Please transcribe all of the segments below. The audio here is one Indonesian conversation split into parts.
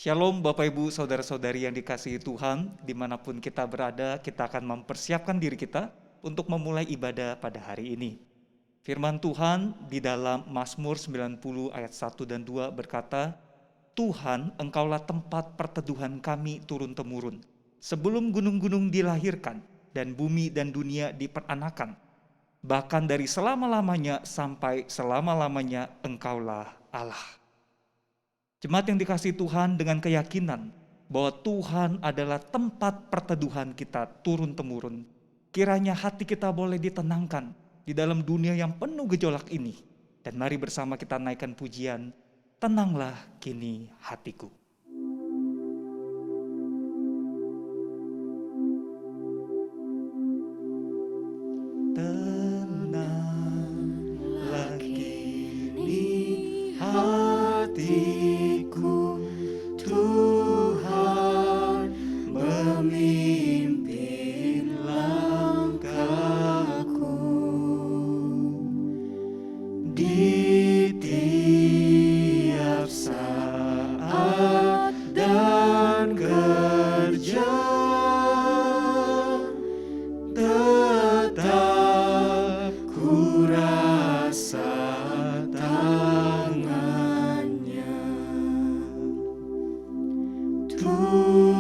Shalom Bapak Ibu Saudara-saudari yang dikasihi Tuhan, dimanapun kita berada, kita akan mempersiapkan diri kita untuk memulai ibadah pada hari ini. Firman Tuhan di dalam Mazmur 90 ayat 1 dan 2 berkata, Tuhan, Engkaulah tempat perteduhan kami turun-temurun. Sebelum gunung-gunung dilahirkan dan bumi dan dunia diperanakan, bahkan dari selama-lamanya sampai selama-lamanya Engkaulah Allah. Jemaat yang dikasihi Tuhan, dengan keyakinan bahwa Tuhan adalah tempat perteduhan kita turun-temurun, kiranya hati kita boleh ditenangkan di dalam dunia yang penuh gejolak ini. Dan mari bersama kita naikkan pujian, tenanglah kini hatiku. Tenanglah kini hatiku. Tuhan memimpin langkahku di tiap saat dan kerja, tetap ku rasa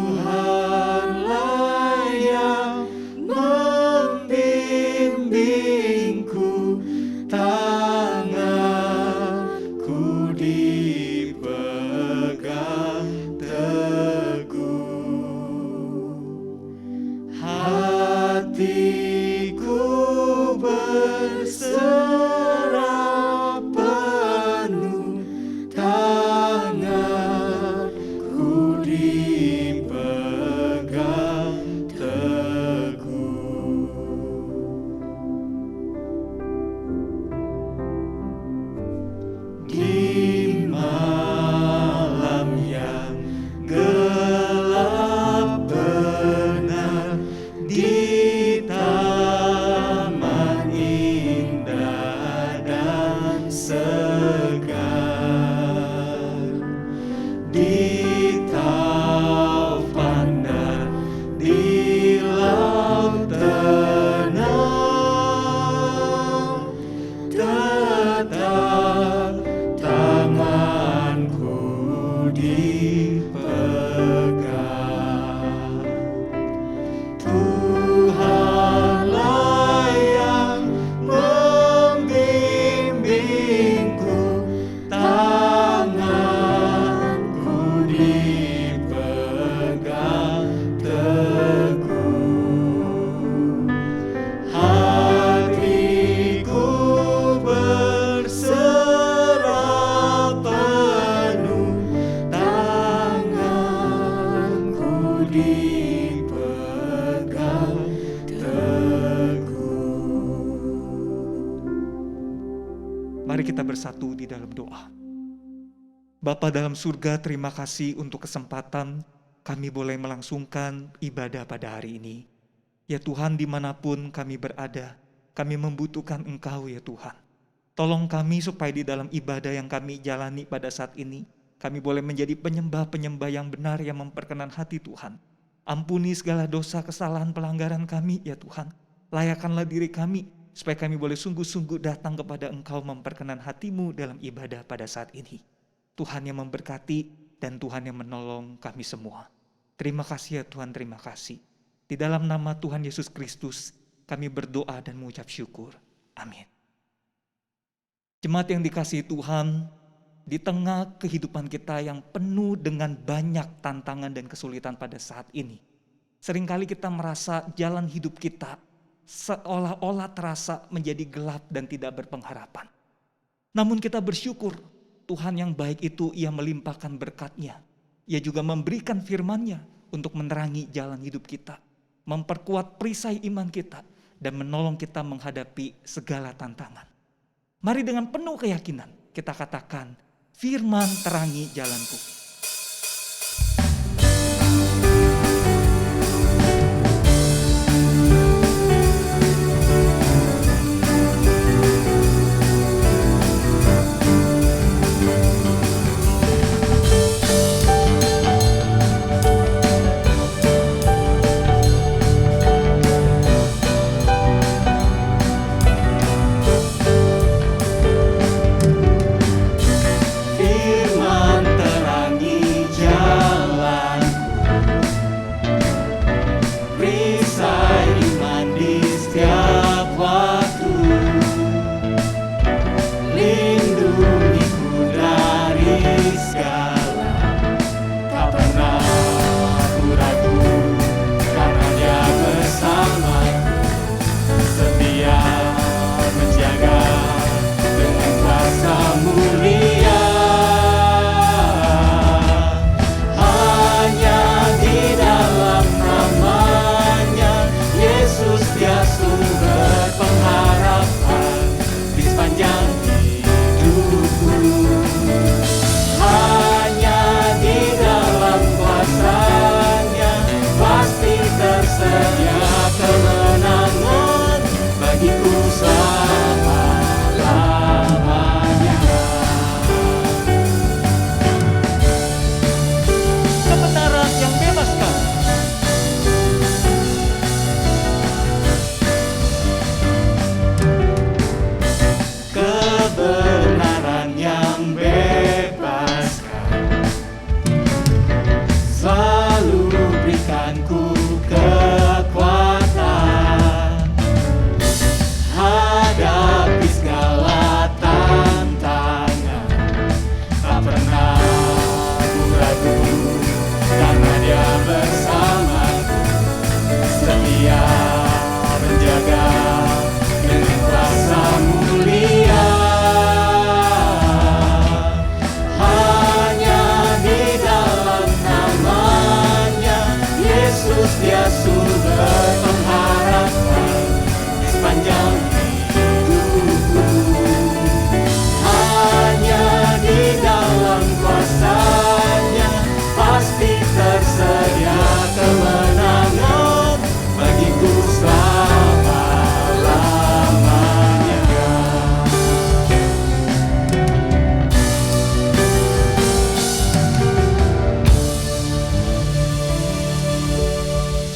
Tuhanlah yang membimbingku, tanganku dipegang teguh, hatiku berserah penuh, tanganku dipegang teguh. Di malam yang gelap benar, di taman indah dan segar, di taufan dan di laut tenang, tetap tanganku dipegang. Tuhanlah yang membimbingku, tanganku dipegang teguh, hatiku berserah penuh, tanganku dipegang teguh. Mari kita bersatu di dalam doa. Bapa dalam surga, terima kasih untuk kesempatan kami boleh melangsungkan ibadah pada hari ini. Ya Tuhan, dimanapun kami berada, kami membutuhkan Engkau ya Tuhan. Tolong kami supaya di dalam ibadah yang kami jalani pada saat ini, kami boleh menjadi penyembah-penyembah yang benar yang memperkenan hati Tuhan. Ampuni segala dosa, kesalahan, pelanggaran kami ya Tuhan. Layakkanlah diri kami supaya kami boleh sungguh-sungguh datang kepada Engkau memperkenan hati-Mu dalam ibadah pada saat ini. Tuhan yang memberkati dan Tuhan yang menolong kami semua. Terima kasih ya Tuhan, terima kasih. Di dalam nama Tuhan Yesus Kristus kami berdoa dan mengucap syukur. Amin. Jemaat yang dikasihi Tuhan, di tengah kehidupan kita yang penuh dengan banyak tantangan dan kesulitan pada saat ini, seringkali kita merasa jalan hidup kita seolah-olah terasa menjadi gelap dan tidak berpengharapan. Namun kita bersyukur, Tuhan yang baik itu Ia melimpahkan berkat-Nya. Ia juga memberikan firman-Nya untuk menerangi jalan hidup kita, memperkuat perisai iman kita, dan menolong kita menghadapi segala tantangan. Mari dengan penuh keyakinan kita katakan, firman terangi jalanku.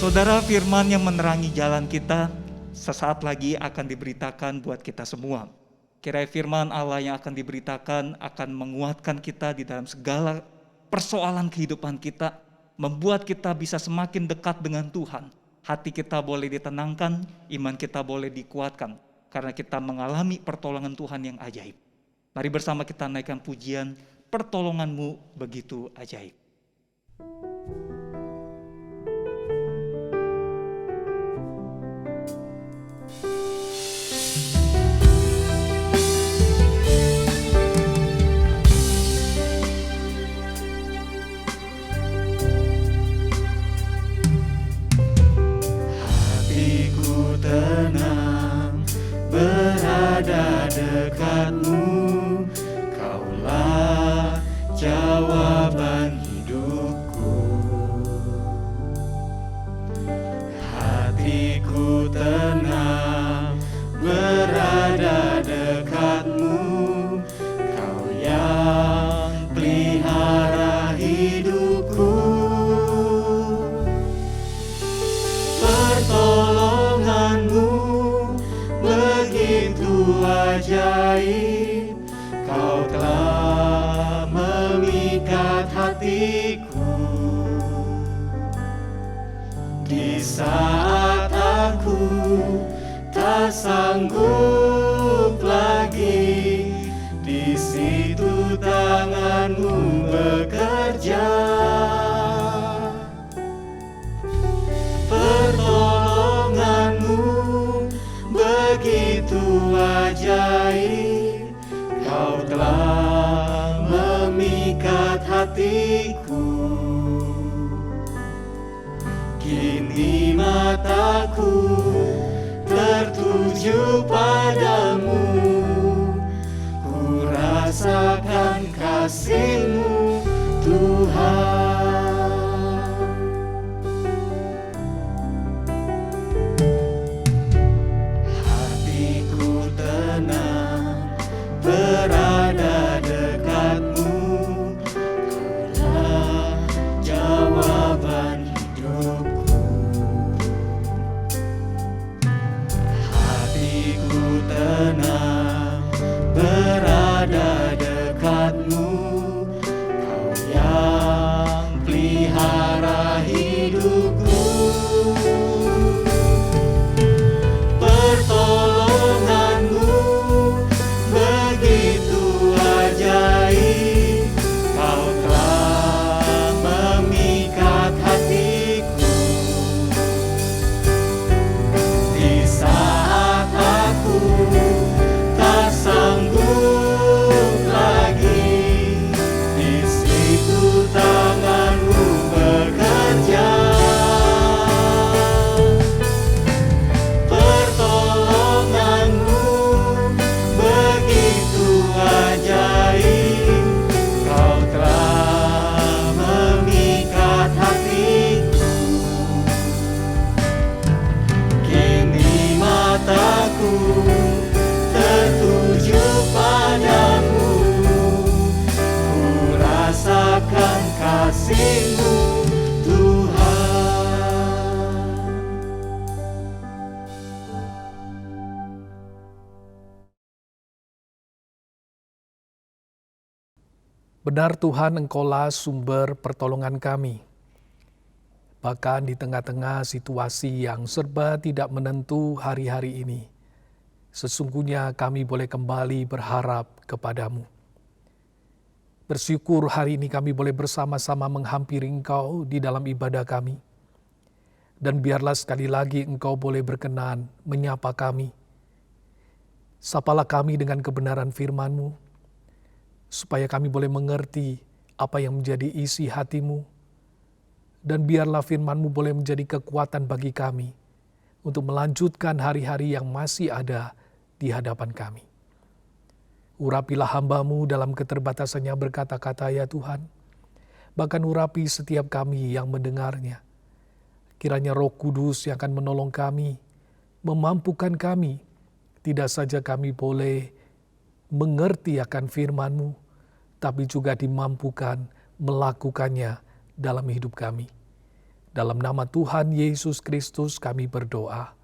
Saudara, firman yang menerangi jalan kita sesaat lagi akan diberitakan buat kita semua. Kiranya firman Allah yang akan diberitakan akan menguatkan kita di dalam segala persoalan kehidupan kita, membuat kita bisa semakin dekat dengan Tuhan. Hati kita boleh ditenangkan, iman kita boleh dikuatkan, karena kita mengalami pertolongan Tuhan yang ajaib. Mari bersama kita naikkan pujian, pertolongan-Mu begitu ajaib. Berada dekat-Mu, Kaulah jawaban hidupku. Hatiku tenang, berada dekat-Mu, Kau yang pelihara hidupku. Pertolongan-Mu begitu ajaib, Kau telah memikat hatiku. Di saat aku tak sanggup lagi, di situ tangan-Mu bekerja. Pertolongan-Mu begitu ajaib, Kau telah memikat hatiku. Kini mataku tertuju padamu, ku rasakan kasih-Mu Tuhan. Berada dekat-Mu, Kaulah jawaban hidupku. Hatiku tenang, berada dekat-Mu, Kau yang pelihara hidupku. Pertolongan-Mu begitu ajaib, Kau telah memikat hatiku. Di saat aku tak sanggup lagi, di situ tangan-Mu bekerja. Pertolongan-Mu begitu ajaib, Kau telah memikat hatiku. Kini mataku tertuju padamu, ku rasakan kasih-Mu Tuhan. Benar Tuhan, Engkaulah sumber pertolongan kami. Bahkan di tengah-tengah situasi yang serba tidak menentu hari-hari ini, sesungguhnya kami boleh kembali berharap kepadamu. Bersyukur hari ini kami boleh bersama-sama menghampiri Engkau di dalam ibadah kami. Dan biarlah sekali lagi Engkau boleh berkenan menyapa kami. Sapalah kami dengan kebenaran firman-Mu, supaya kami boleh mengerti apa yang menjadi isi hati-Mu, dan biarlah firman-Mu boleh menjadi kekuatan bagi kami untuk melanjutkan hari-hari yang masih ada di hadapan kami. Urapilah hamba-Mu dalam keterbatasannya berkata-kata ya Tuhan, bahkan urapi setiap kami yang mendengarnya. Kiranya Roh Kudus yang akan menolong kami, memampukan kami, tidak saja kami boleh mengerti akan firman-Mu, tapi juga dimampukan melakukannya dalam hidup kami. Dalam nama Tuhan Yesus Kristus kami berdoa.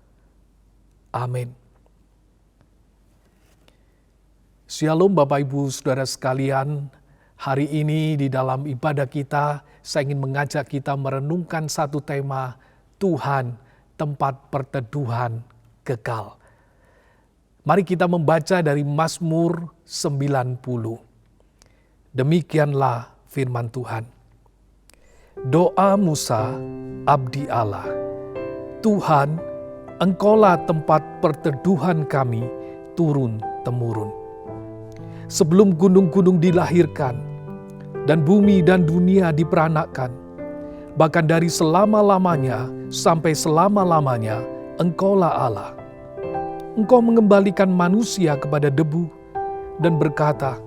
Amin. Shalom Bapak Ibu Saudara sekalian. Hari ini di dalam ibadah kita, saya ingin mengajak kita merenungkan satu tema, Tuhan, tempat perteduhan kekal. Mari kita membaca dari Mazmur 90. Demikianlah firman Tuhan. Doa Musa, abdi Allah. Tuhan, Engkaulah tempat perteduhan kami turun-temurun. Sebelum gunung-gunung dilahirkan, dan bumi dan dunia diperanakkan, bahkan dari selama-lamanya sampai selama-lamanya, Engkaulah Allah. Engkau mengembalikan manusia kepada debu dan berkata,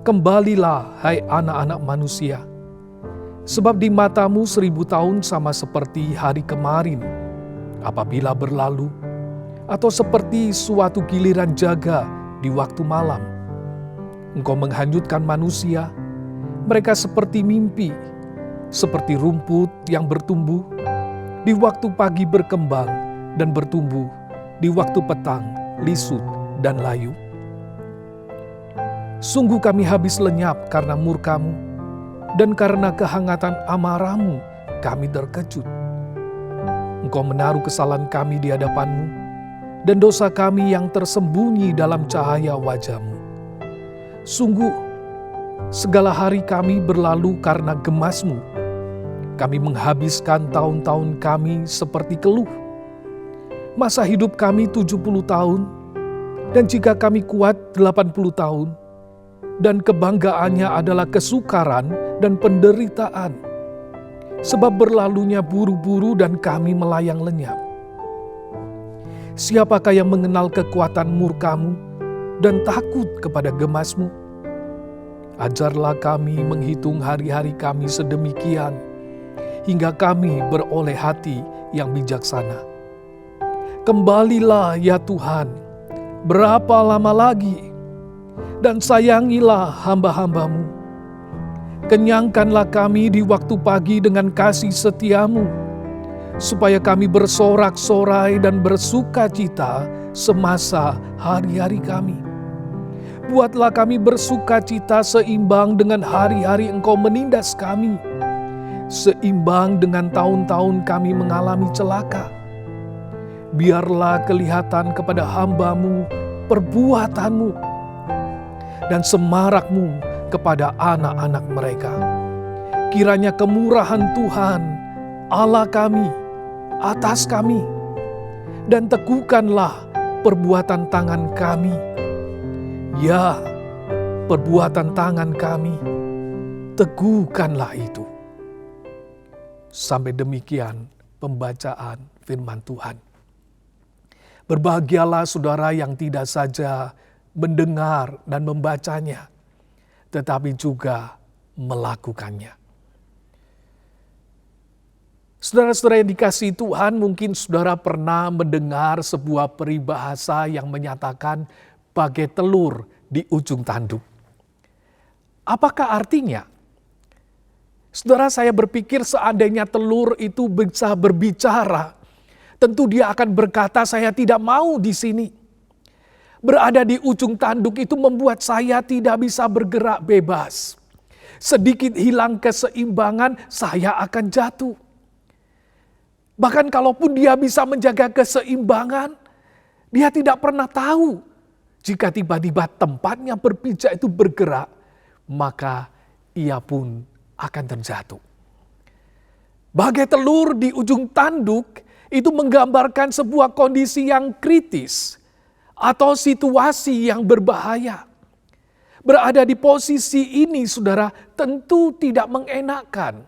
kembalilah hai anak-anak manusia, sebab di matamu 1000 tahun sama seperti hari kemarin, apabila berlalu, atau seperti suatu giliran jaga di waktu malam. Engkau menghanyutkan manusia, mereka seperti mimpi, seperti rumput yang bertumbuh, di waktu pagi berkembang dan bertumbuh, di waktu petang lisut dan layu. Sungguh kami habis lenyap karena murka-Mu, dan karena kehangatan amarah-Mu kami terkejut. Engkau menaruh kesalahan kami di hadapan-Mu, dan dosa kami yang tersembunyi dalam cahaya wajah-Mu. Sungguh, segala hari kami berlalu karena gemas-Mu. Kami menghabiskan tahun-tahun kami seperti keluh. Masa hidup kami 70 tahun, dan jika kami kuat 80 tahun, dan kebanggaannya adalah kesukaran dan penderitaan. Sebab berlalunya buru-buru dan kami melayang lenyap. Siapakah yang mengenal kekuatan murka-Mu dan takut kepada gemas-Mu? Ajarlah kami menghitung hari-hari kami sedemikian, hingga kami beroleh hati yang bijaksana. Kembalilah ya Tuhan, berapa lama lagi? Dan sayangilah hamba-hamba-Mu. Kenyangkanlah kami di waktu pagi dengan kasih setia-Mu, supaya kami bersorak-sorai dan bersuka cita semasa hari-hari kami. Buatlah kami bersuka cita seimbang dengan hari-hari Engkau menindas kami, seimbang dengan tahun-tahun kami mengalami celaka. Biarlah kelihatan kepada hamba-Mu perbuatan-Mu, dan semarak-Mu kepada anak-anak mereka. Kiranya kemurahan Tuhan, Allah kami, atas kami, dan teguhkanlah perbuatan tangan kami. Ya, perbuatan tangan kami, teguhkanlah itu. Sampai demikian pembacaan firman Tuhan. Berbahagialah saudara yang tidak saja mendengar dan membacanya, tetapi juga melakukannya. Saudara-saudara yang dikasihi Tuhan, mungkin saudara pernah mendengar sebuah peribahasa yang menyatakan bagai telur di ujung tanduk. Apakah artinya? Saudara, saya berpikir seandainya telur itu bisa berbicara, tentu dia akan berkata, saya tidak mau di sini. Berada di ujung tanduk itu membuat saya tidak bisa bergerak bebas. Sedikit hilang keseimbangan, saya akan jatuh. Bahkan kalaupun dia bisa menjaga keseimbangan, dia tidak pernah tahu. Jika tiba-tiba tempatnya berpijak itu bergerak, maka ia pun akan terjatuh. Bagai telur di ujung tanduk, itu menggambarkan sebuah kondisi yang kritis atau situasi yang berbahaya. Berada di posisi ini, saudara, tentu tidak mengenakan,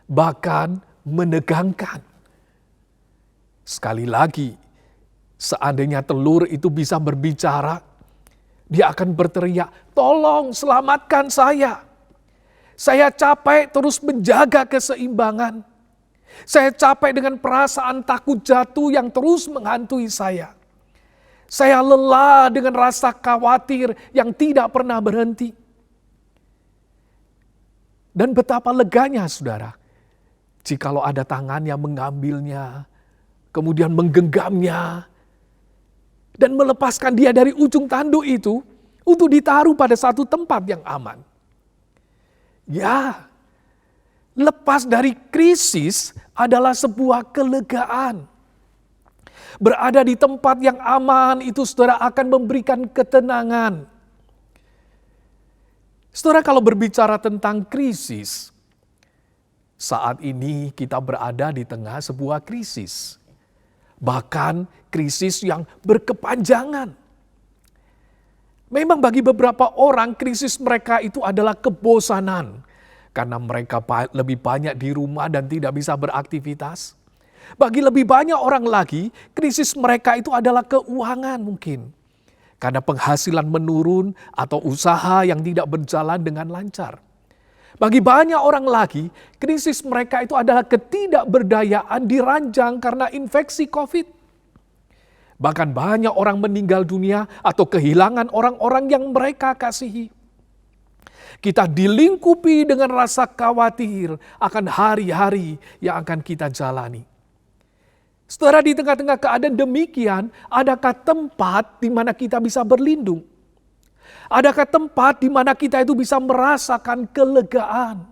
bahkan menegangkan. Sekali lagi, seandainya telur itu bisa berbicara, dia akan berteriak, "Tolong selamatkan saya. Saya capek terus menjaga keseimbangan. Saya capek dengan perasaan takut jatuh yang terus menghantui saya. Saya lelah dengan rasa khawatir yang tidak pernah berhenti." Dan betapa leganya, saudara, Jikalau ada tangan yang mengambilnya, kemudian menggenggamnya, dan melepaskan dia dari ujung tanduk itu untuk ditaruh pada satu tempat yang aman. Ya, lepas dari krisis adalah sebuah kelegaan. Berada di tempat yang aman itu saudara akan memberikan ketenangan. Saudara, kalau berbicara tentang krisis, saat ini kita berada di tengah sebuah krisis. Bahkan krisis yang berkepanjangan. Memang bagi beberapa orang krisis mereka itu adalah kebosanan. Karena mereka lebih banyak di rumah dan tidak bisa beraktivitas. Bagi lebih banyak orang lagi, krisis mereka itu adalah keuangan mungkin. Karena penghasilan menurun atau usaha yang tidak berjalan dengan lancar. Bagi banyak orang lagi, krisis mereka itu adalah ketidakberdayaan diranjang karena infeksi COVID. Bahkan banyak orang meninggal dunia atau kehilangan orang-orang yang mereka kasihi. Kita dilingkupi dengan rasa khawatir akan hari-hari yang akan kita jalani. Saudara, di tengah-tengah keadaan demikian, adakah tempat di mana kita bisa berlindung? Adakah tempat di mana kita itu bisa merasakan kelegaan?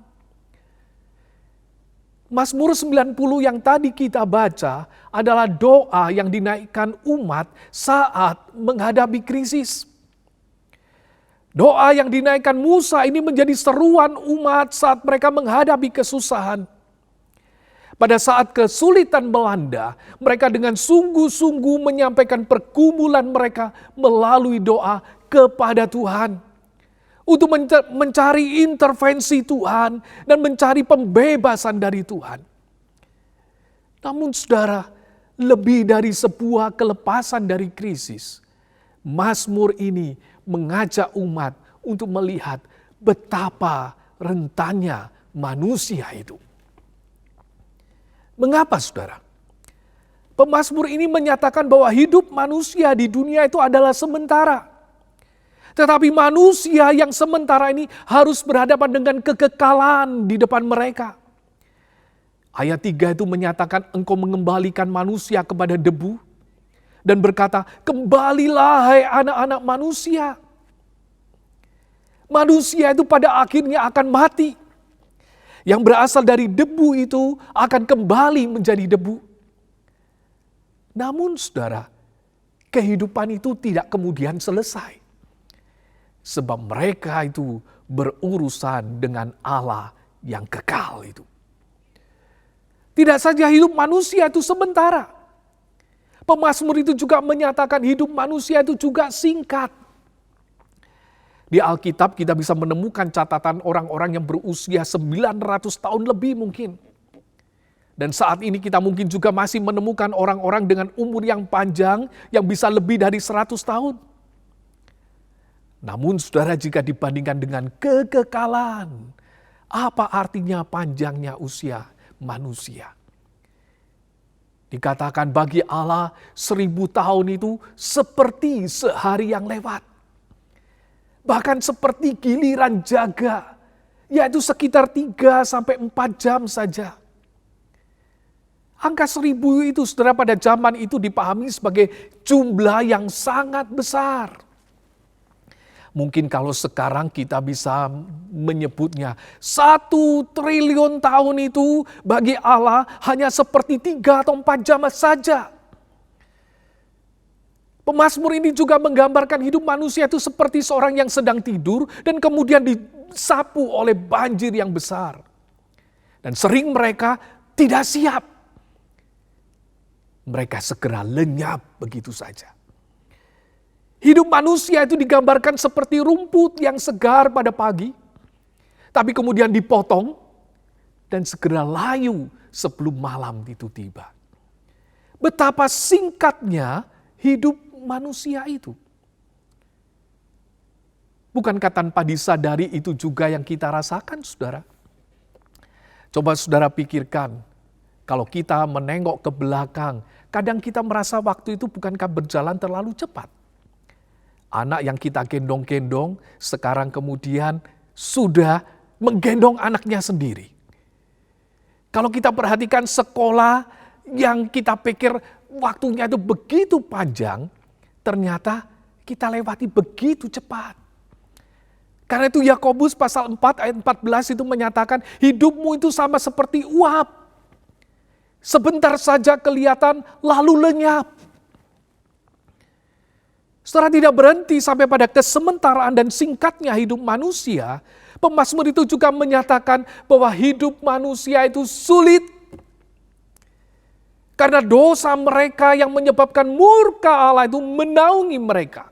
Mazmur 90 yang tadi kita baca adalah doa yang dinaikkan umat saat menghadapi krisis. Doa yang dinaikkan Musa ini menjadi seruan umat saat mereka menghadapi kesusahan. Pada saat kesulitan melanda, mereka dengan sungguh-sungguh menyampaikan pergumulan mereka melalui doa kepada Tuhan. Untuk mencari intervensi Tuhan dan mencari pembebasan dari Tuhan. Namun saudara, lebih dari sebuah kelepasan dari krisis, Mazmur ini mengajak umat untuk melihat betapa rentannya manusia itu. Mengapa saudara? Pemazmur ini menyatakan bahwa hidup manusia di dunia itu adalah sementara. Tetapi manusia yang sementara ini harus berhadapan dengan kekekalan di depan mereka. Ayat 3 itu menyatakan engkau mengembalikan manusia kepada debu. Dan berkata, kembalilah hai anak-anak manusia. Manusia itu pada akhirnya akan mati. Yang berasal dari debu itu akan kembali menjadi debu. Namun saudara, kehidupan itu tidak kemudian selesai. Sebab mereka itu berurusan dengan Allah yang kekal itu. Tidak saja hidup manusia itu sementara. Pemazmur itu juga menyatakan hidup manusia itu juga singkat. Di Alkitab kita bisa menemukan catatan orang-orang yang berusia 900 tahun lebih mungkin. Dan saat ini kita mungkin juga masih menemukan orang-orang dengan umur yang panjang yang bisa lebih dari 100 tahun. Namun saudara, jika dibandingkan dengan kekekalan, apa artinya panjangnya usia manusia? Dikatakan bagi Allah 1000 tahun itu seperti sehari yang lewat. Bahkan seperti giliran jaga, yaitu sekitar 3-4 jam saja. Angka 1000 itu saudara pada zaman itu dipahami sebagai jumlah yang sangat besar. Mungkin kalau sekarang kita bisa menyebutnya 1 triliun tahun itu bagi Allah hanya seperti 3 atau 4 jam saja. Pemazmur ini juga menggambarkan hidup manusia itu seperti seorang yang sedang tidur dan kemudian disapu oleh banjir yang besar. Dan sering mereka tidak siap. Mereka segera lenyap begitu saja. Hidup manusia itu digambarkan seperti rumput yang segar pada pagi, tapi kemudian dipotong dan segera layu sebelum malam itu tiba. Betapa singkatnya hidup manusia itu. Bukankah tanpa disadari itu juga yang kita rasakan, saudara? Coba saudara pikirkan, kalau kita menengok ke belakang, kadang kita merasa waktu itu bukankah berjalan terlalu cepat. Anak yang kita gendong-gendong, sekarang kemudian sudah menggendong anaknya sendiri. Kalau kita perhatikan sekolah yang kita pikir waktunya itu begitu panjang, ternyata kita lewati begitu cepat. Karena itu Yakobus pasal 4 ayat 14 itu menyatakan hidupmu itu sama seperti uap. Sebentar saja kelihatan lalu lenyap. Saudara, tidak berhenti sampai pada kesementaraan dan singkatnya hidup manusia. Pemazmur itu juga menyatakan bahwa hidup manusia itu sulit. Karena dosa mereka yang menyebabkan murka Allah itu menaungi mereka.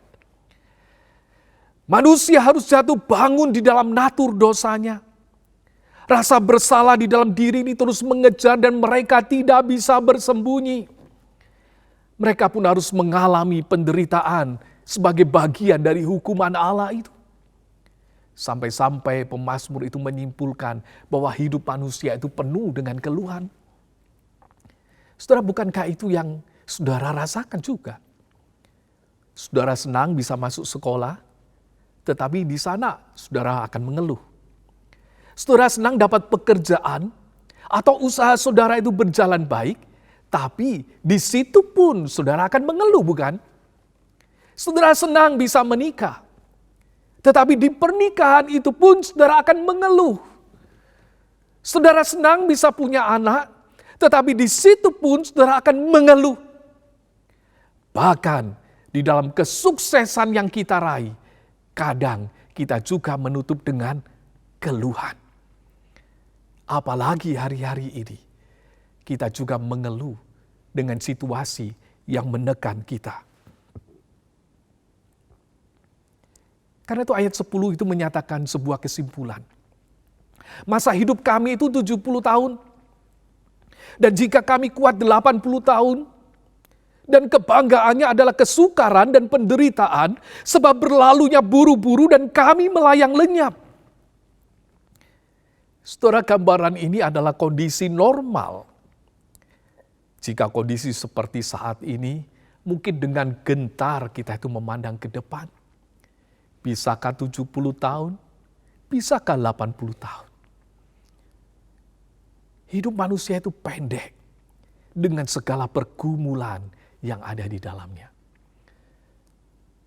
Manusia harus jatuh bangun di dalam natur dosanya. Rasa bersalah di dalam diri ini terus mengejar dan mereka tidak bisa bersembunyi. Mereka pun harus mengalami penderitaan sebagai bagian dari hukuman Allah itu. Sampai-sampai pemazmur itu menyimpulkan bahwa hidup manusia itu penuh dengan keluhan. Saudara, bukankah itu yang saudara rasakan juga? Saudara senang bisa masuk sekolah, tetapi di sana saudara akan mengeluh. Saudara senang dapat pekerjaan atau usaha saudara itu berjalan baik, tapi di situ pun saudara akan mengeluh, bukan? Saudara senang bisa menikah, tetapi di pernikahan itu pun saudara akan mengeluh. Saudara senang bisa punya anak, tetapi di situ pun saudara akan mengeluh. Bahkan di dalam kesuksesan yang kita raih, kadang kita juga menutup dengan keluhan. Apalagi hari-hari ini, kita juga mengeluh dengan situasi yang menekan kita. Karena itu ayat 10 itu menyatakan sebuah kesimpulan. Masa hidup kami itu 70 tahun. Dan jika kami kuat 80 tahun, dan kebanggaannya adalah kesukaran dan penderitaan, sebab berlalunya buru-buru dan kami melayang lenyap. Saudara, gambaran ini adalah kondisi normal. Jika kondisi seperti saat ini, mungkin dengan gentar kita itu memandang ke depan. Bisakah 70 tahun? Bisakah 80 tahun? Hidup manusia itu pendek dengan segala pergumulan yang ada di dalamnya.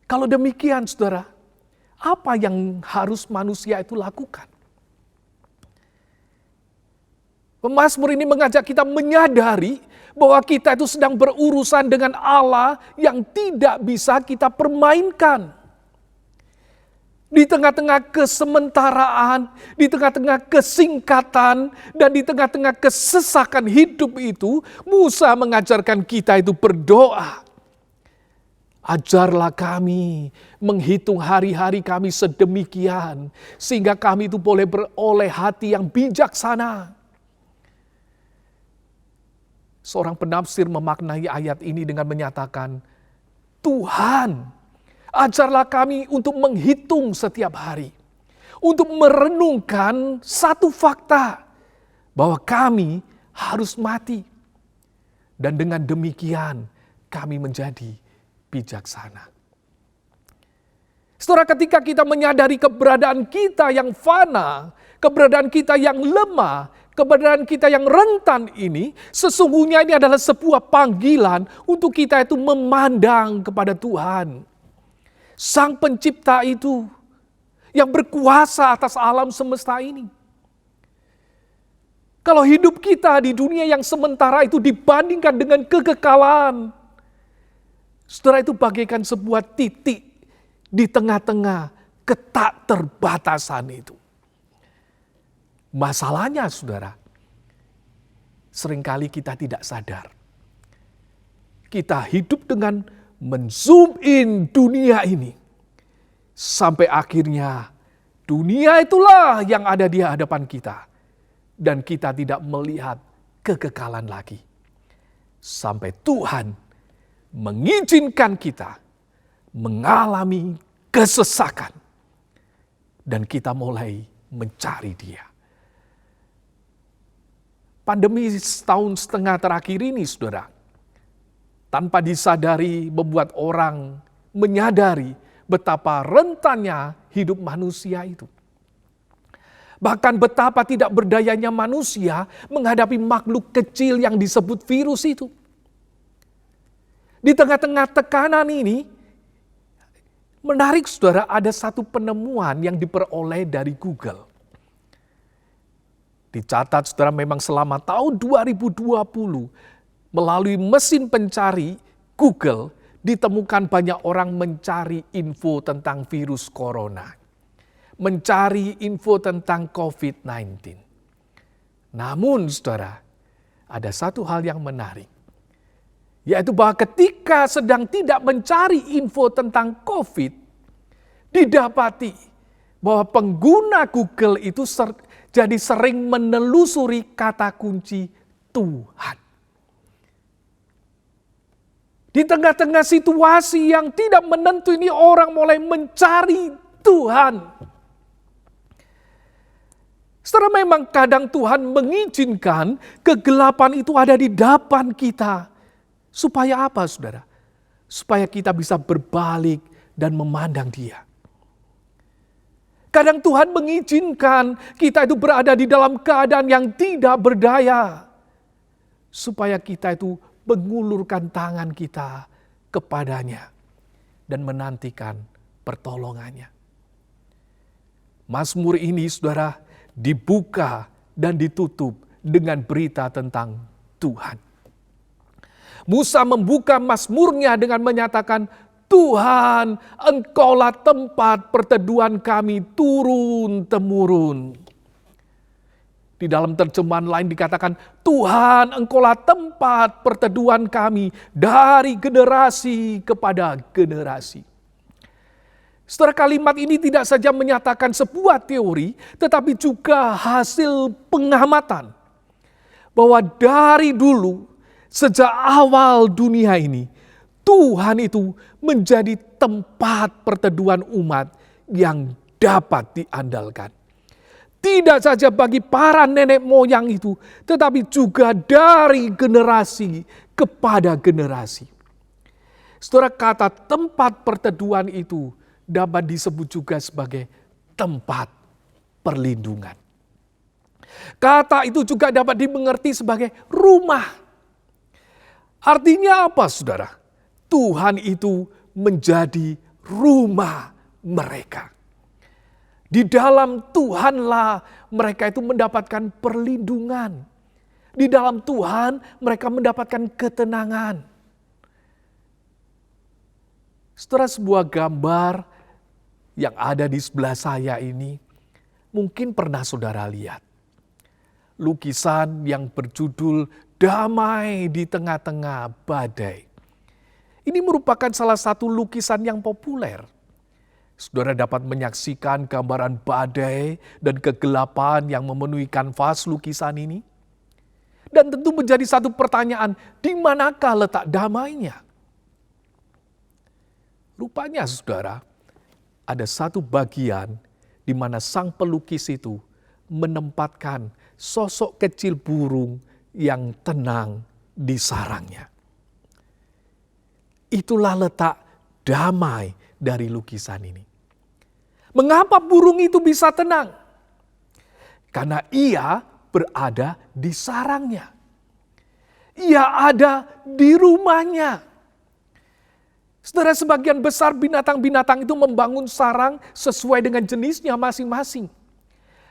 Kalau demikian, saudara, apa yang harus manusia itu lakukan? Pemazmur ini mengajak kita menyadari bahwa kita itu sedang berurusan dengan Allah yang tidak bisa kita permainkan. Di tengah-tengah kesementaraan, di tengah-tengah kesingkatan, dan di tengah-tengah kesesakan hidup itu, Musa mengajarkan kita itu berdoa. Ajarlah kami menghitung hari-hari kami sedemikian, sehingga kami itu boleh beroleh hati yang bijaksana. Seorang penafsir memaknai ayat ini dengan menyatakan, Tuhan, ajarlah kami untuk menghitung setiap hari. Untuk merenungkan satu fakta. Bahwa kami harus mati. Dan dengan demikian kami menjadi bijaksana. Saudara, ketika kita menyadari keberadaan kita yang fana, keberadaan kita yang lemah, keberadaan kita yang rentan ini, sesungguhnya ini adalah sebuah panggilan untuk kita itu memandang kepada Tuhan. Sang pencipta itu yang berkuasa atas alam semesta ini. Kalau hidup kita di dunia yang sementara itu dibandingkan dengan kekekalan, saudara, itu bagaikan sebuah titik di tengah-tengah ketakterbatasan itu. Masalahnya, saudara, seringkali kita tidak sadar. Kita hidup dengan men-zoom in dunia ini. Sampai akhirnya dunia itulah yang ada di hadapan kita. Dan kita tidak melihat kekekalan lagi. Sampai Tuhan mengizinkan kita mengalami kesesakan. Dan kita mulai mencari Dia. Pandemi setahun setengah terakhir ini, saudara, tanpa disadari membuat orang menyadari betapa rentannya hidup manusia itu. Bahkan betapa tidak berdayanya manusia menghadapi makhluk kecil yang disebut virus itu. Di tengah-tengah tekanan ini, menarik saudara, ada satu penemuan yang diperoleh dari Google. Dicatat saudara, memang selama tahun 2020 melalui mesin pencari Google ditemukan banyak orang mencari info tentang virus corona. Mencari info tentang COVID-19. Namun saudara, ada satu hal yang menarik. Yaitu bahwa ketika sedang tidak mencari info tentang COVID, didapati bahwa pengguna Google itu jadi sering menelusuri kata kunci Tuhan. Di tengah-tengah situasi yang tidak menentu ini, orang mulai mencari Tuhan. Setelah memang kadang Tuhan mengizinkan kegelapan itu ada di depan kita. Supaya apa saudara? Supaya kita bisa berbalik dan memandang Dia. Kadang Tuhan mengizinkan kita itu berada di dalam keadaan yang tidak berdaya. Supaya kita itu mengulurkan tangan kita kepadanya. Dan menantikan pertolongannya. Mazmur ini saudara, dibuka dan ditutup dengan berita tentang Tuhan. Musa membuka mazmurnya dengan menyatakan, Tuhan, Engkaulah tempat perteduhan kami turun-temurun. Di dalam terjemahan lain dikatakan, Tuhan, Engkaulah tempat perteduhan kami dari generasi kepada generasi. Setelah kalimat ini tidak saja menyatakan sebuah teori, tetapi juga hasil pengamatan. Bahwa dari dulu, sejak awal dunia ini, Tuhan itu menjadi tempat perteduhan umat yang dapat diandalkan. Tidak saja bagi para nenek moyang itu, tetapi juga dari generasi kepada generasi. Saudara, kata tempat perteduhan itu dapat disebut juga sebagai tempat perlindungan. Kata itu juga dapat dimengerti sebagai rumah. Artinya apa saudara? Tuhan itu menjadi rumah mereka. Di dalam Tuhanlah mereka itu mendapatkan perlindungan. Di dalam Tuhan mereka mendapatkan ketenangan. Setelah sebuah gambar yang ada di sebelah saya ini, mungkin pernah saudara lihat. Lukisan yang berjudul Damai di Tengah-Tengah Badai. Ini merupakan salah satu lukisan yang populer. Saudara dapat menyaksikan gambaran badai dan kegelapan yang memenuhi kanvas lukisan ini. Dan tentu menjadi satu pertanyaan, di manakah letak damainya? Rupanya saudara, ada satu bagian di mana sang pelukis itu menempatkan sosok kecil burung yang tenang di sarangnya. Itulah letak damai dari lukisan ini. Mengapa burung itu bisa tenang? Karena ia berada di sarangnya. Ia ada di rumahnya. Saudara, sebagian besar binatang-binatang itu membangun sarang sesuai dengan jenisnya masing-masing.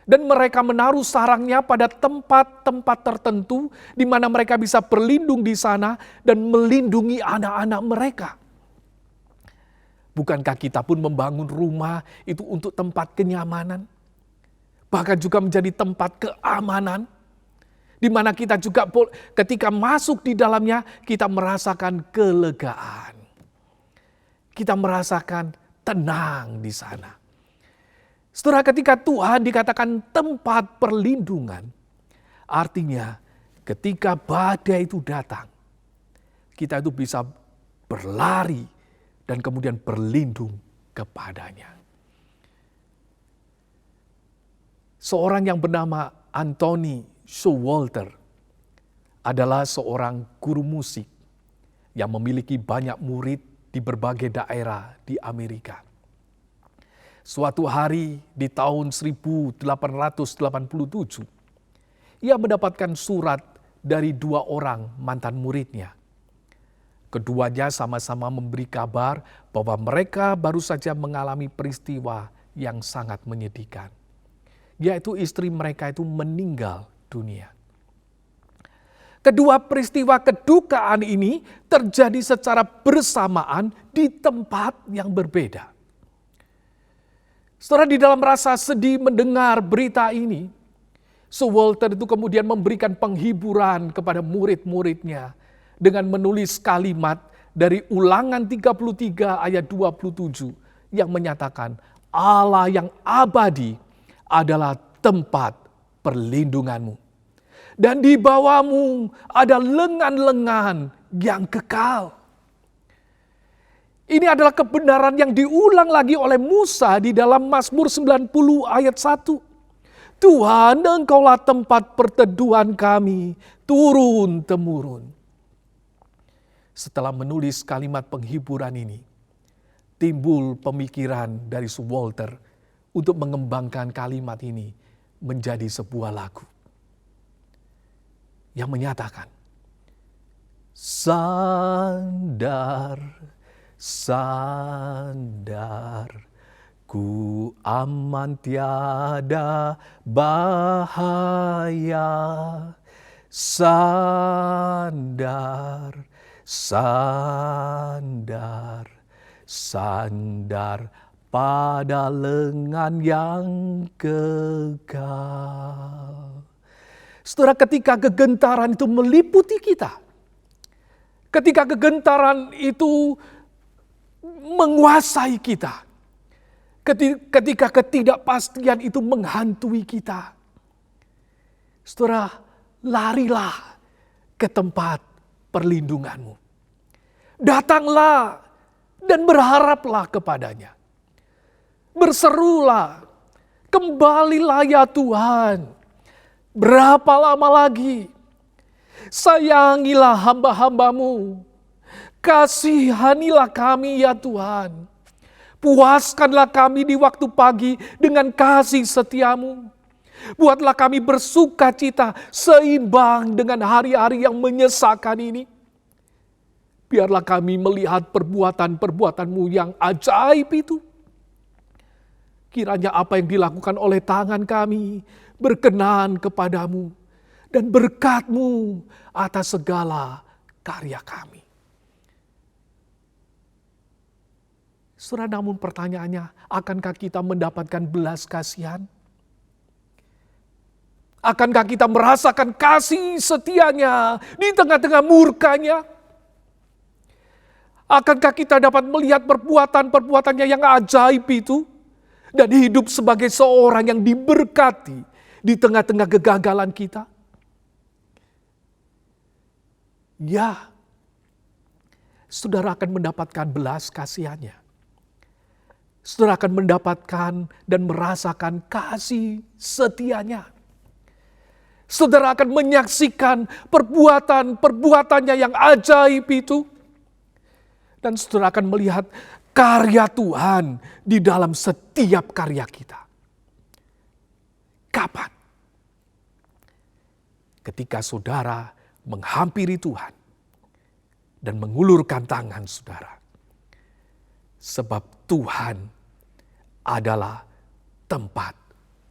Dan mereka menaruh sarangnya pada tempat-tempat tertentu di mana mereka bisa berlindung di sana dan melindungi anak-anak mereka. Bukankah kita pun membangun rumah itu untuk tempat kenyamanan? Bahkan juga menjadi tempat keamanan. Di mana kita juga ketika masuk di dalamnya kita merasakan kelegaan. Kita merasakan tenang di sana. Setelah ketika Tuhan dikatakan tempat perlindungan, artinya ketika badai itu datang, kita itu bisa berlari dan kemudian berlindung kepadanya. Seorang yang bernama Anthony Showalter adalah seorang guru musik yang memiliki banyak murid di berbagai daerah di Amerika. Suatu hari di tahun 1887, ia mendapatkan surat dari 2 orang mantan muridnya. Keduanya sama-sama memberi kabar bahwa mereka baru saja mengalami peristiwa yang sangat menyedihkan, yaitu istri mereka itu meninggal dunia. Kedua peristiwa kedukaan ini terjadi secara bersamaan di tempat yang berbeda. Saudara, di dalam rasa sedih mendengar berita ini, Sir Walter itu kemudian memberikan penghiburan kepada murid-muridnya dengan menulis kalimat dari Ulangan 33 ayat 27 yang menyatakan Allah yang abadi adalah tempat perlindunganmu. Dan di bawahmu ada lengan-lengan yang kekal. Ini adalah kebenaran yang diulang lagi oleh Musa di dalam Mazmur 90 ayat 1. Tuhan, Engkaulah tempat perteduhan kami turun-temurun. Setelah menulis kalimat penghiburan ini, timbul pemikiran dari Sir Walter untuk mengembangkan kalimat ini menjadi sebuah lagu yang menyatakan, sandar, sandar, ku aman tiada bahaya. Sandar, sandar, sandar pada lengan yang kekal. Saudara, ketika kegentaran itu meliputi kita, ketika kegentaran itu menguasai kita, ketika ketidakpastian itu menghantui kita, saudara, larilah ke tempat perlindunganmu. Datanglah dan berharaplah kepadanya. Berserulah, kembalilah ya Tuhan. Berapa lama lagi? Sayangilah hamba-hambamu. Kasihanilah kami ya Tuhan. Puaskanlah kami di waktu pagi dengan kasih setiamu. Buatlah kami bersuka cita seimbang dengan hari-hari yang menyesakan ini. Biarlah kami melihat perbuatan-perbuatanmu yang ajaib itu. Kiranya apa yang dilakukan oleh tangan kami berkenan kepadamu dan berkat-Mu atas segala karya kami. Saudara, namun pertanyaannya, akankah kita mendapatkan belas kasihan? Akankah kita merasakan kasih setianya di tengah-tengah murkanya? Akankah kita dapat melihat perbuatan-perbuatannya yang ajaib itu dan hidup sebagai seorang yang diberkati di tengah-tengah kegagalan kita? Ya, saudara akan mendapatkan belas kasihannya. Saudara akan mendapatkan dan merasakan kasih setianya. Saudara akan menyaksikan perbuatan-perbuatannya yang ajaib itu. Dan saudara akan melihat karya Tuhan di dalam setiap karya kita. Kapan? Ketika saudara menghampiri Tuhan dan mengulurkan tangan saudara. Sebab Tuhan adalah tempat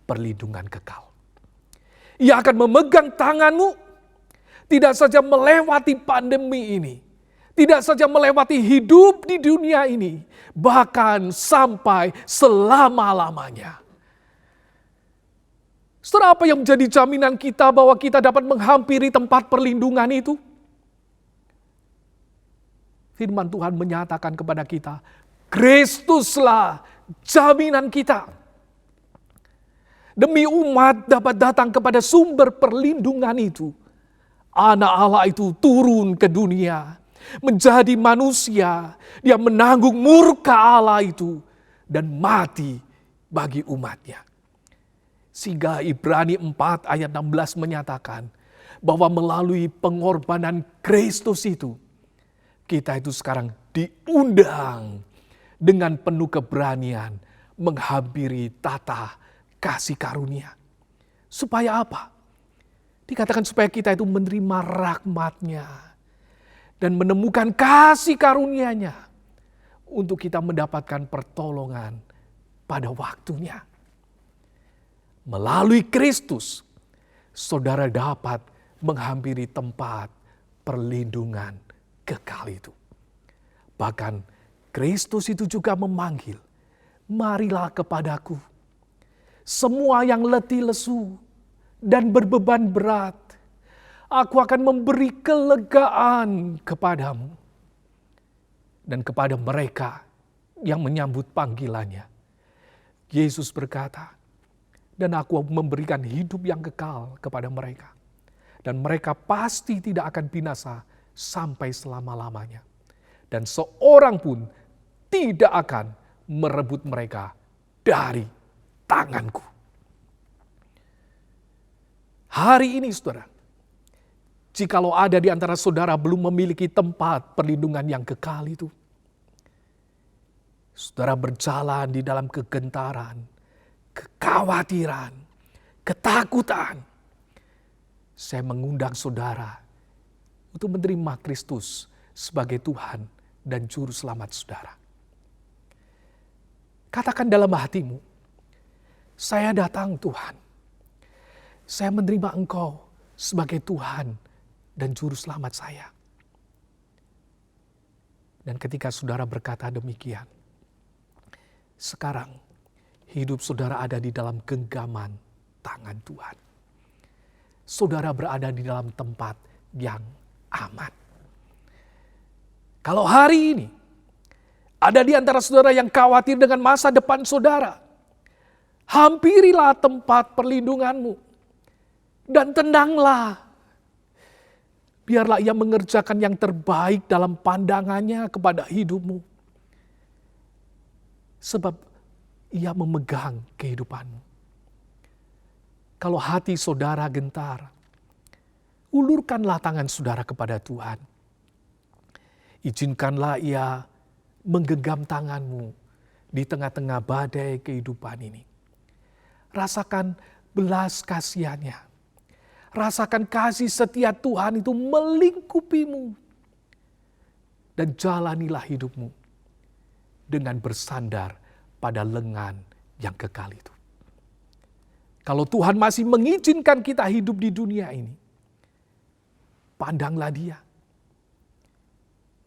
perlindungan kekal. Ia akan memegang tanganmu tidak saja melewati pandemi ini, tidak saja melewati hidup di dunia ini, bahkan sampai selama-lamanya. Saudara, apa yang menjadi jaminan kita bahwa kita dapat menghampiri tempat perlindungan itu? Firman Tuhan menyatakan kepada kita, Kristuslah jaminan kita. Demi umat dapat datang kepada sumber perlindungan itu. Anak Allah itu turun ke dunia, menjadi manusia. Dia menanggung murka Allah itu dan mati bagi umatnya. Sehingga Ibrani 4 ayat 16 menyatakan bahwa melalui pengorbanan Kristus itu, kita itu sekarang diundang dengan penuh keberanian menghampiri tata kasih karunia. Supaya apa? Dikatakan supaya kita itu menerima rahmat-Nya dan menemukan kasih karunia-Nya untuk kita mendapatkan pertolongan pada waktunya. Melalui Kristus, saudara dapat menghampiri tempat perlindungan kekal itu. Bahkan Kristus itu juga memanggil, marilah kepadaku, semua yang letih lesu dan berbeban berat, aku akan memberi kelegaan kepadamu. Dan kepada mereka yang menyambut panggilannya, Yesus berkata, dan aku memberikan hidup yang kekal kepada mereka. Dan mereka pasti tidak akan binasa sampai selama-lamanya. Dan seorang pun tidak akan merebut mereka dari tanganku. Hari ini saudara, jikalau ada di antara saudara belum memiliki tempat perlindungan yang kekal itu, saudara berjalan di dalam kegentaran, kekhawatiran, ketakutan, saya mengundang saudara untuk menerima Kristus sebagai Tuhan dan Juru Selamat saudara. Katakan dalam hatimu, saya datang Tuhan. Saya menerima Engkau sebagai Tuhan dan Juru Selamat saya. Dan ketika saudara berkata demikian, sekarang hidup saudara ada di dalam genggaman tangan Tuhan. Saudara berada di dalam tempat yang aman. Kalau hari ini ada di antara saudara yang khawatir dengan masa depan saudara, hampirilah tempat perlindunganmu. Dan tenanglah. Biarlah Ia mengerjakan yang terbaik dalam pandangannya kepada hidupmu. Sebab Ia memegang kehidupanmu. Kalau hati saudara gentar, ulurkanlah tangan saudara kepada Tuhan. Izinkanlah Ia menggenggam tanganmu di tengah-tengah badai kehidupan ini. Rasakan belas kasihan-Nya. Rasakan kasih setia Tuhan itu melingkupimu. Dan jalanilah hidupmu dengan bersandar pada lengan yang kekal itu. Kalau Tuhan masih mengizinkan kita hidup di dunia ini, pandanglah Dia.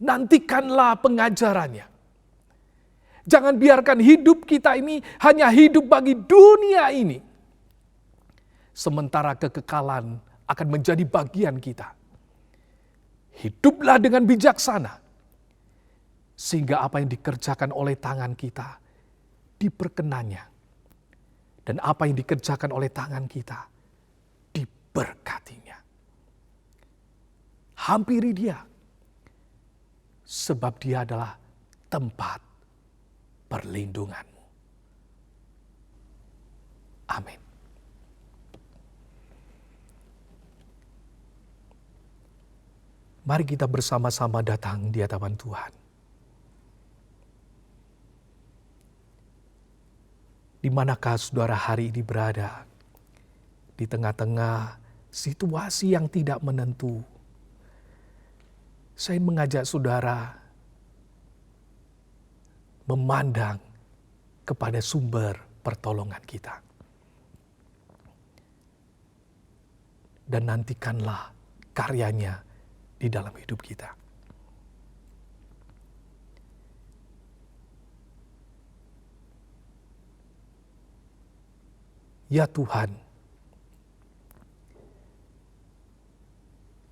Nantikanlah pengajarannya. Jangan biarkan hidup kita ini hanya hidup bagi dunia ini. Sementara kekekalan akan menjadi bagian kita. Hiduplah dengan bijaksana. Sehingga apa yang dikerjakan oleh tangan kita diperkenannya. Dan apa yang dikerjakan oleh tangan kita diberkatinya. Hampiri Dia. Sebab Dia adalah tempat perlindunganmu. Amin. Mari kita bersama-sama datang di hadapan Tuhan. Di manakah saudara hari ini berada? Di tengah-tengah situasi yang tidak menentu. Saya mengajak saudara memandang kepada sumber pertolongan kita. Dan nantikanlah karyanya di dalam hidup kita. Ya Tuhan,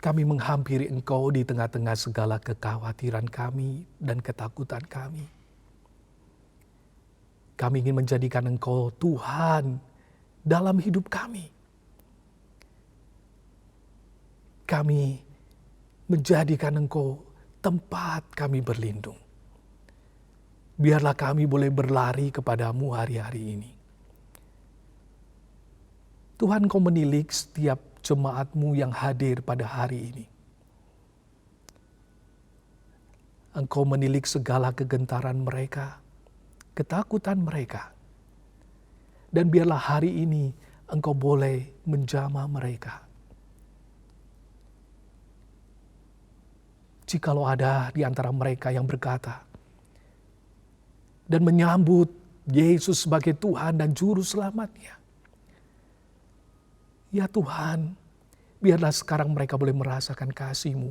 kami menghampiri Engkau di tengah-tengah segala kekhawatiran kami dan ketakutan kami. Kami ingin menjadikan Engkau Tuhan dalam hidup kami. Kami menjadikan Engkau tempat kami berlindung. Biarlah kami boleh berlari kepadamu hari-hari ini. Tuhan, Engkau menilik setiap jemaat-Mu yang hadir pada hari ini. Engkau menilik segala kegentaran mereka, ketakutan mereka, Dan biarlah hari ini Engkau boleh menjamah mereka. Jikalau ada di antara mereka yang berkata dan menyambut Yesus sebagai Tuhan dan Juru Selamatnya, ya Tuhan, biarlah sekarang mereka boleh merasakan kasih-Mu.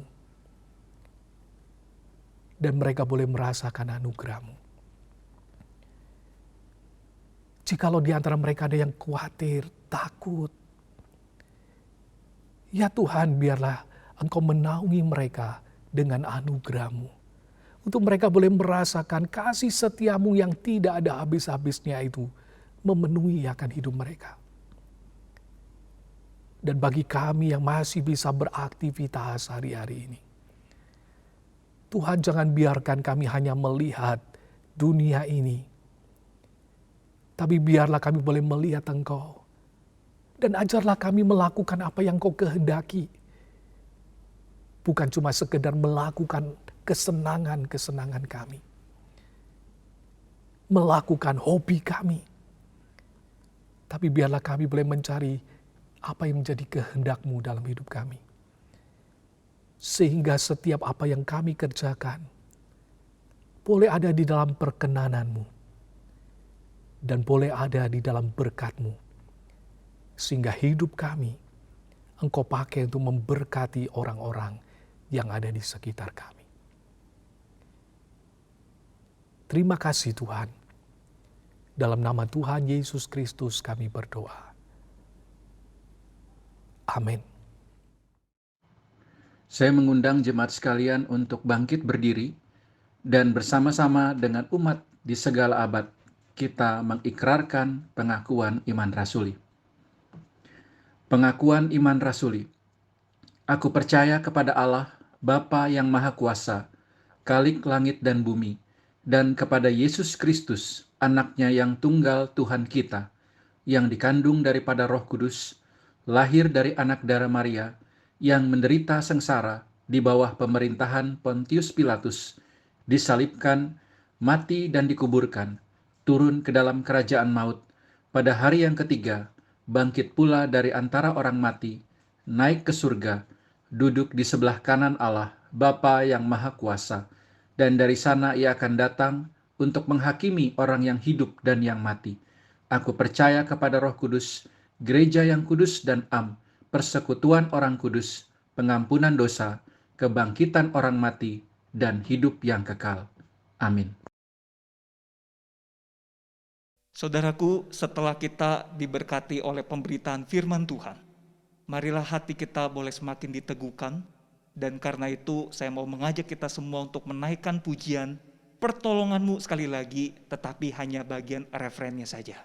Dan mereka boleh merasakan anugerah-Mu. Jikalau di antara mereka ada yang khawatir, takut, ya Tuhan, biarlah Engkau menaungi mereka dengan anugerah-Mu. Untuk mereka boleh merasakan kasih setia-Mu yang tidak ada habis-habisnya itu memenuhi akan hidup mereka. Dan bagi kami yang masih bisa beraktivitas hari-hari ini, Tuhan, jangan biarkan kami hanya melihat dunia ini, tapi biarlah kami boleh melihat Engkau. Dan ajarlah kami melakukan apa yang Kau kehendaki. Bukan cuma sekedar melakukan kesenangan-kesenangan kami. Melakukan hobi kami. Tapi biarlah kami boleh mencari apa yang menjadi kehendak-Mu dalam hidup kami. Sehingga setiap apa yang kami kerjakan boleh ada di dalam perkenanan-Mu. Dan boleh ada di dalam berkat-Mu. Sehingga hidup kami Engkau pakai untuk memberkati orang-orang yang ada di sekitar kami. Terima kasih Tuhan. Dalam nama Tuhan Yesus Kristus kami berdoa. Amin. Saya mengundang jemaat sekalian untuk bangkit berdiri dan bersama-sama dengan umat di segala abad kita mengikrarkan pengakuan iman rasuli. Pengakuan iman rasuli. Aku percaya kepada Allah, Bapa yang Maha Kuasa, Khalik langit dan bumi, dan kepada Yesus Kristus, Anak-Nya yang tunggal Tuhan kita, yang dikandung daripada Roh Kudus, lahir dari anak darah Maria, yang menderita sengsara di bawah pemerintahan Pontius Pilatus, disalibkan, mati dan dikuburkan, turun ke dalam kerajaan maut, pada hari yang ketiga, bangkit pula dari antara orang mati, naik ke surga, duduk di sebelah kanan Allah, Bapa yang Maha Kuasa, dan dari sana Ia akan datang untuk menghakimi orang yang hidup dan yang mati. Aku percaya kepada Roh Kudus, gereja yang kudus dan persekutuan orang kudus, pengampunan dosa, kebangkitan orang mati, dan hidup yang kekal. Amin. Saudaraku, setelah kita diberkati oleh pemberitaan firman Tuhan, marilah hati kita boleh semakin diteguhkan, dan karena itu saya mau mengajak kita semua untuk menaikkan pujian, pertolongan-Mu sekali lagi, tetapi hanya bagian refrennya saja.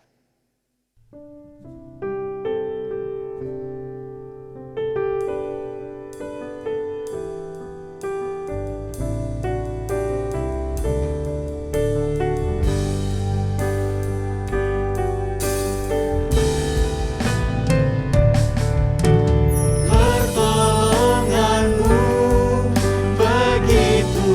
Pertolonganmu begitu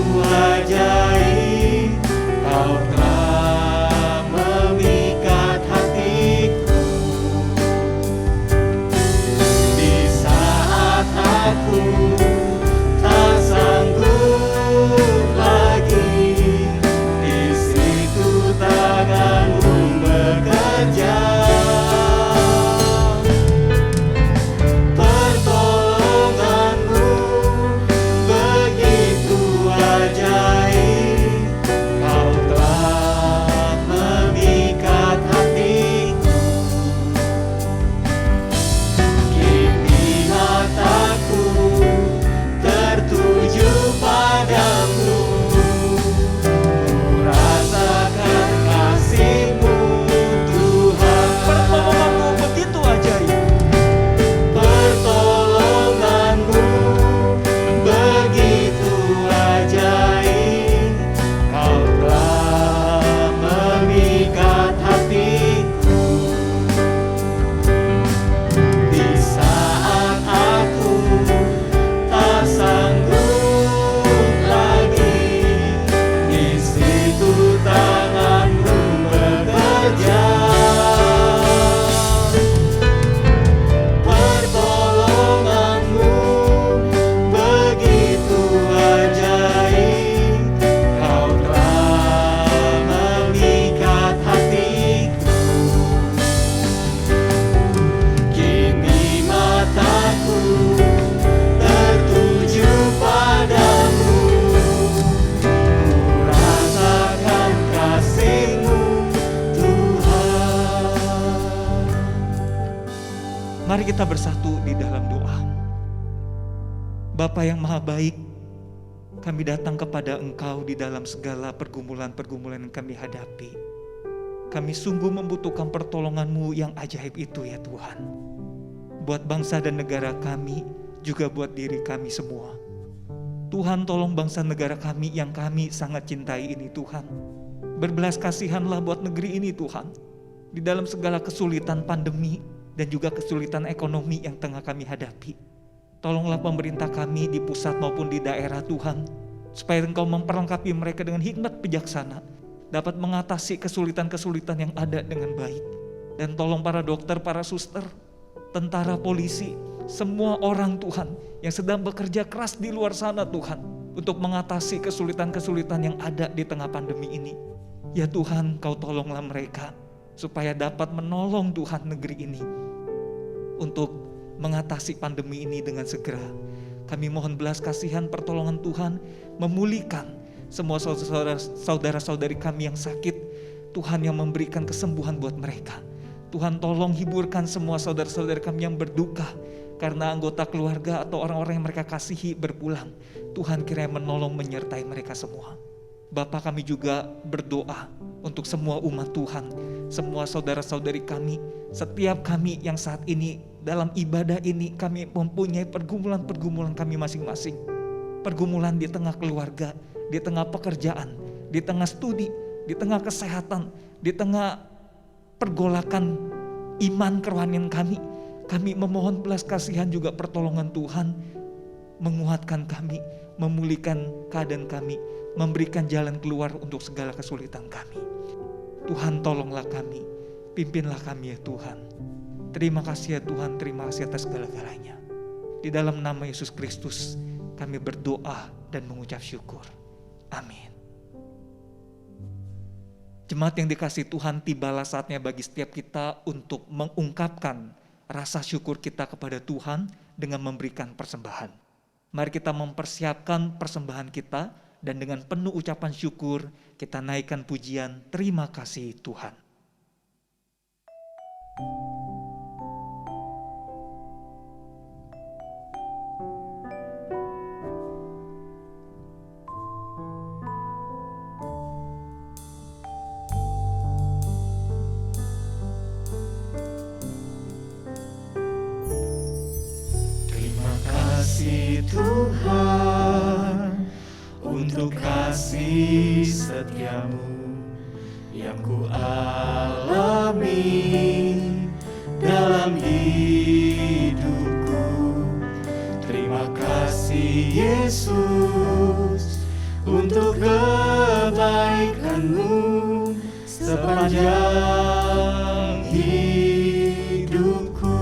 ajaib. kita bersatu di dalam doa. Bapa yang maha baik, kami datang kepada Engkau di dalam segala pergumulan-pergumulan yang kami hadapi. Kami sungguh membutuhkan pertolongan-Mu yang ajaib itu ya Tuhan. Buat bangsa dan negara kami, juga buat diri kami semua. Tuhan, tolong bangsa negara kami yang kami sangat cintai ini Tuhan. Berbelas kasihanlah buat negeri ini Tuhan. Di dalam segala kesulitan pandemi dan juga kesulitan ekonomi yang tengah kami hadapi. Tolonglah pemerintah kami di pusat maupun di daerah Tuhan, supaya Engkau memperlengkapi mereka dengan hikmat bijaksana, dapat mengatasi kesulitan-kesulitan yang ada dengan baik. Dan tolong para dokter, para suster, tentara, polisi, semua orang Tuhan yang sedang bekerja keras di luar sana Tuhan, untuk mengatasi kesulitan-kesulitan yang ada di tengah pandemi ini. Ya Tuhan, Kau tolonglah mereka, supaya dapat menolong Tuhan negeri ini untuk mengatasi pandemi ini dengan segera. Kami mohon belas kasihan pertolongan Tuhan, memulihkan semua saudara-saudari kami yang sakit. Tuhan yang memberikan kesembuhan buat mereka. Tuhan tolong hiburkan semua saudara-saudari kami yang berduka karena anggota keluarga atau orang-orang yang mereka kasihi berpulang. Tuhan kiranya menolong menyertai mereka semua. Bapa, kami juga berdoa untuk semua umat Tuhan, semua saudara-saudari kami, setiap kami yang saat ini dalam ibadah ini kami mempunyai pergumulan-pergumulan kami masing-masing. Pergumulan di tengah keluarga, di tengah pekerjaan, di tengah studi, di tengah kesehatan, di tengah pergolakan iman kerohanian kami. Kami memohon belas kasihan juga pertolongan Tuhan, menguatkan kami, memulihkan keadaan kami, memberikan jalan keluar untuk segala kesulitan kami. Tuhan, tolonglah kami, pimpinlah kami ya Tuhan. Terima kasih ya Tuhan, terima kasih atas segala-galanya. Di dalam nama Yesus Kristus kami berdoa dan mengucap syukur. Amin. Jemaat yang dikasihi Tuhan, tibalah saatnya bagi setiap kita untuk mengungkapkan rasa syukur kita kepada Tuhan dengan memberikan persembahan. Mari kita mempersiapkan persembahan kita dan dengan penuh ucapan syukur kita naikkan pujian terima kasih Tuhan. Tuhan, untuk kasih setiamu yang ku alami dalam hidupku. Terima kasih Yesus untuk kebaikan-Mu sepanjang hidupku.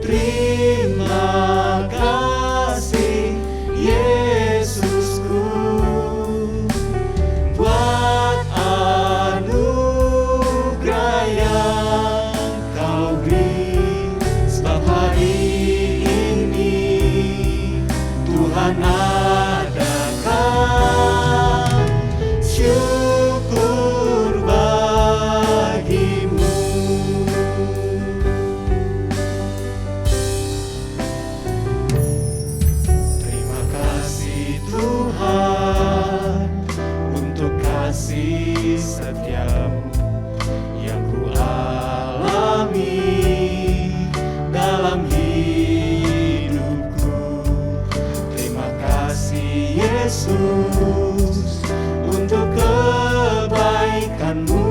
Terima kasih Yesusku buat anugerah yang Kau beri, sebab hari ini Tuhan adakan syukur bagimu. Kasih setiamu yang ku alami dalam hidupku. Terima kasih Yesus untuk kebaikan-Mu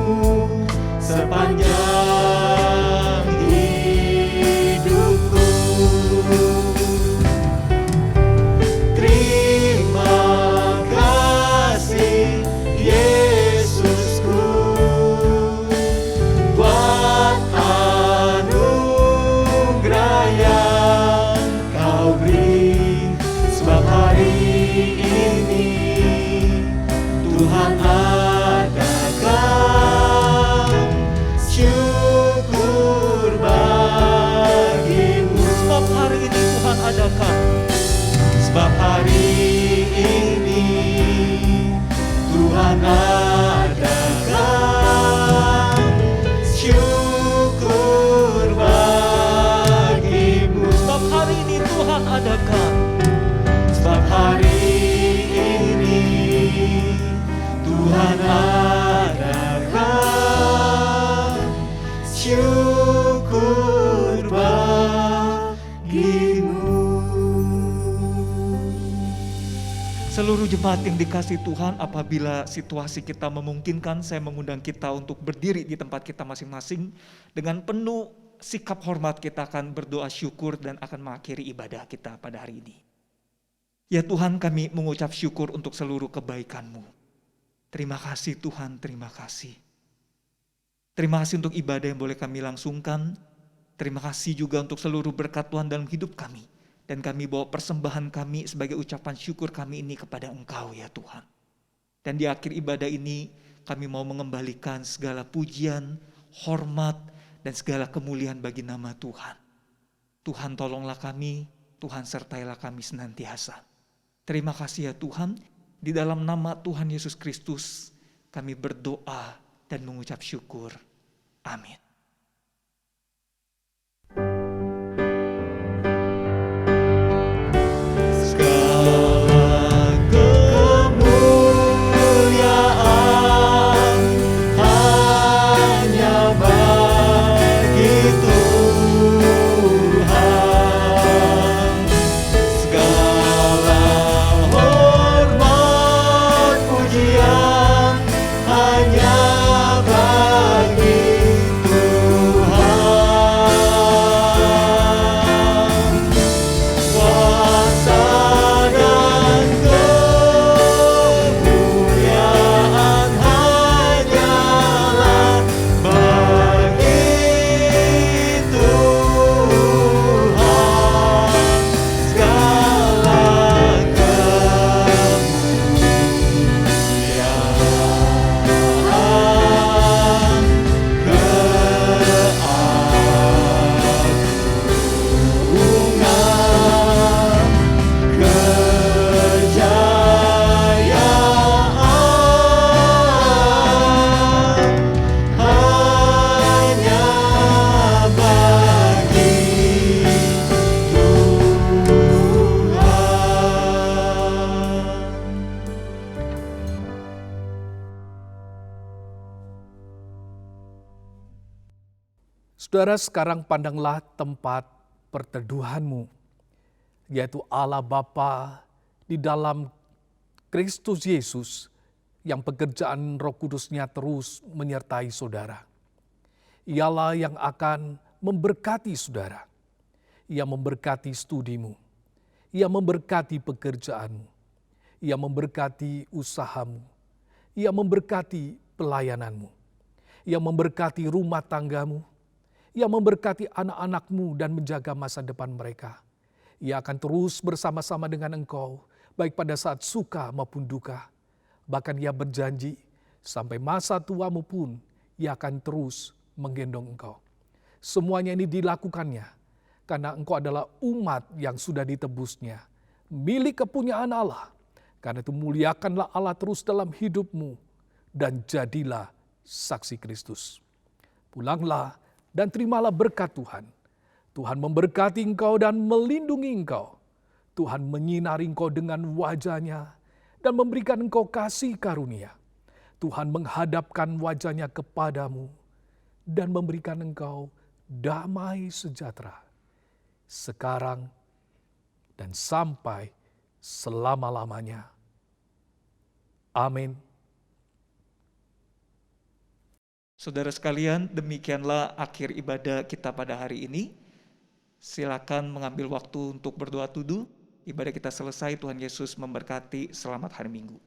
sepanjang hidupku. Terima kasih Yesusku buat anugerah yang Kau beri, sebab hari ini Tuhan adakan syukur bagimu. Sebab hari ini Tuhan adakan, sebab hari ini Tuhan adakan syukur Tuhan adakan syukur bagimu. Seluruh jemaat yang dikasih Tuhan, apabila situasi kita memungkinkan, saya mengundang kita untuk berdiri di tempat kita masing-masing. Dengan penuh sikap hormat kita akan berdoa syukur dan akan mengakhiri ibadah kita pada hari ini. Ya Tuhan, kami mengucap syukur untuk seluruh kebaikan-Mu. Terima kasih Tuhan, terima kasih. Terima kasih untuk ibadah yang boleh kami langsungkan. Terima kasih juga untuk seluruh berkat Tuhan dalam hidup kami. Dan kami bawa persembahan kami sebagai ucapan syukur kami ini kepada Engkau ya Tuhan. Dan di akhir ibadah ini kami mau mengembalikan segala pujian, hormat, dan segala kemuliaan bagi nama Tuhan. Tuhan tolonglah kami, Tuhan sertailah kami senantiasa. Terima kasih ya Tuhan, di dalam nama Tuhan Yesus Kristus kami berdoa dan mengucap syukur. Amin. Saudara, sekarang pandanglah tempat perteduhanmu, yaitu Allah Bapa di dalam Kristus Yesus yang pekerjaan Roh Kudus-Nya terus menyertai saudara. Ialah yang akan memberkati saudara. Ia memberkati studimu. Ia memberkati pekerjaanmu. Ia memberkati usahamu. Ia memberkati pelayananmu. Ia memberkati rumah tanggamu. Ia memberkati anak-anakmu dan menjaga masa depan mereka. Ia akan terus bersama-sama dengan engkau, baik pada saat suka maupun duka. Bahkan ia berjanji, sampai masa tuamu pun ia akan terus menggendong engkau. Semuanya ini dilakukannya, karena engkau adalah umat yang sudah ditebusnya, milik kepunyaan Allah. Karena itu muliakanlah Allah terus dalam hidupmu, dan jadilah saksi Kristus. Pulanglah dan terimalah berkat Tuhan. Tuhan memberkati engkau dan melindungi engkau. Tuhan menyinari engkau dengan wajah-Nya dan memberikan engkau kasih karunia. Tuhan menghadapkan wajah-Nya kepadamu dan memberikan engkau damai sejahtera. Sekarang dan sampai selama-lamanya. Amin. Saudara sekalian, demikianlah akhir ibadah kita pada hari ini. Silakan mengambil waktu untuk berdoa tuduh. Ibadah kita selesai, Tuhan Yesus memberkati. Selamat hari Minggu.